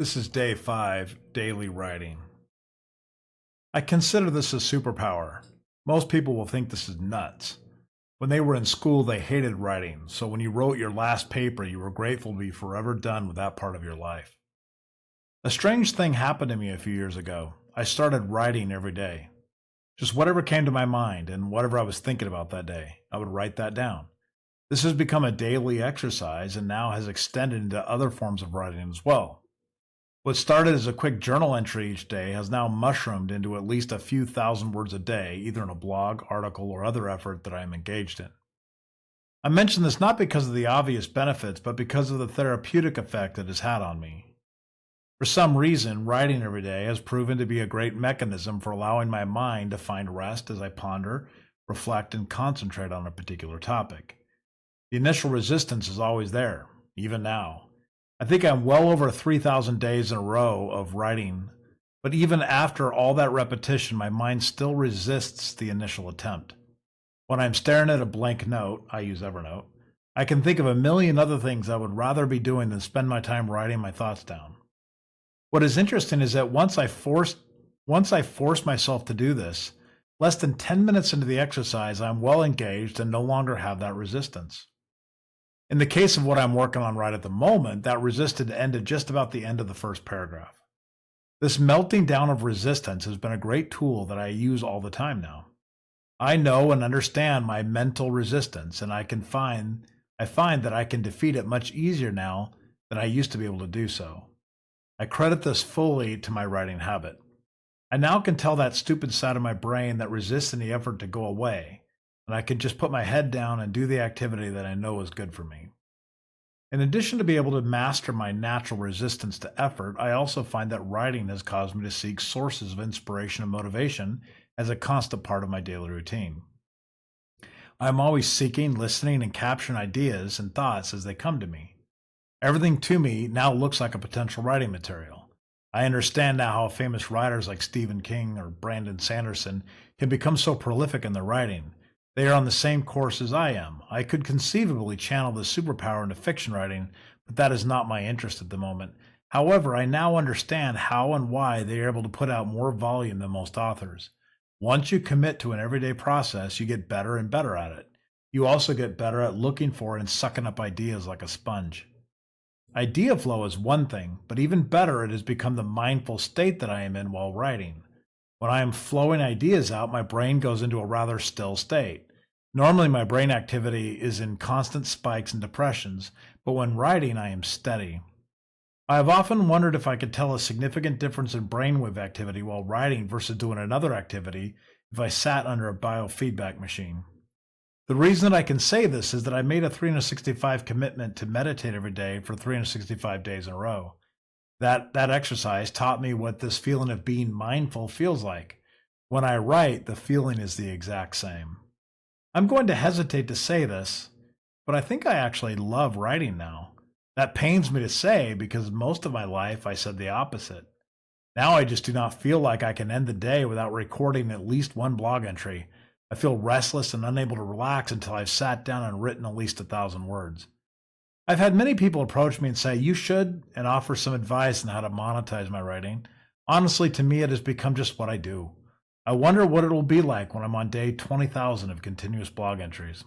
This is day 5, daily writing. I consider this a superpower. Most people will think this is nuts. When they were in school, they hated writing, so when you wrote your last paper, you were grateful to be forever done with that part of your life. A strange thing happened to me a few years ago. I started writing every day. Just whatever came to my mind and whatever I was thinking about that day, I would write that down. This has become a daily exercise and now has extended into other forms of writing as well. What started as a quick journal entry each day has now mushroomed into at least a few thousand words a day, either in a blog, article, or other effort that I am engaged in. I mention this not because of the obvious benefits, but because of the therapeutic effect it has had on me. For some reason, writing every day has proven to be a great mechanism for allowing my mind to find rest as I ponder, reflect, and concentrate on a particular topic. The initial resistance is always there, even now. I think I'm well over 3,000 days in a row of writing, but even after all that repetition, my mind still resists the initial attempt. When I'm staring at a blank note, I use Evernote, I can think of a million other things I would rather be doing than spend my time writing my thoughts down. What is interesting is that once I force myself to do this, less than 10 minutes into the exercise, I'm well engaged and no longer have that resistance. In the case of what I'm working on right at the moment, that resistance ended just about the end of the first paragraph. This melting down of resistance has been a great tool that I use all the time now. I know and understand my mental resistance, and I find that I can defeat it much easier now than I used to be able to do so. I credit this fully to my writing habit. I now can tell that stupid side of my brain that resists any effort to go away, and I can just put my head down and do the activity that I know is good for me. In addition to being able to master my natural resistance to effort, I also find that writing has caused me to seek sources of inspiration and motivation as a constant part of my daily routine. I am always seeking, listening, and capturing ideas and thoughts as they come to me. Everything to me now looks like a potential writing material. I understand now how famous writers like Stephen King or Brandon Sanderson can become so prolific in their writing. They are on the same course as I am. I could conceivably channel this superpower into fiction writing, but that is not my interest at the moment. However, I now understand how and why they are able to put out more volume than most authors. Once you commit to an everyday process, you get better and better at it. You also get better at looking for and sucking up ideas like a sponge. Idea flow is one thing, but even better, it has become the mindful state that I am in while writing. When I am flowing ideas out, my brain goes into a rather still state. Normally, my brain activity is in constant spikes and depressions, but when writing, I am steady. I have often wondered if I could tell a significant difference in brainwave activity while writing versus doing another activity if I sat under a biofeedback machine. The reason that I can say this is that I made a 365 commitment to meditate every day for 365 days in a row. That exercise taught me what this feeling of being mindful feels like. When I write, the feeling is the exact same. I'm going to hesitate to say this, but I think I actually love writing now. That pains me to say because most of my life I said the opposite. Now I just do not feel like I can end the day without recording at least one blog entry. I feel restless and unable to relax until I've sat down and written at least 1,000 words. I've had many people approach me and say, you should, and offer some advice on how to monetize my writing. Honestly, to me, it has become just what I do. I wonder what it will be like when I'm on day 20,000 of continuous blog entries.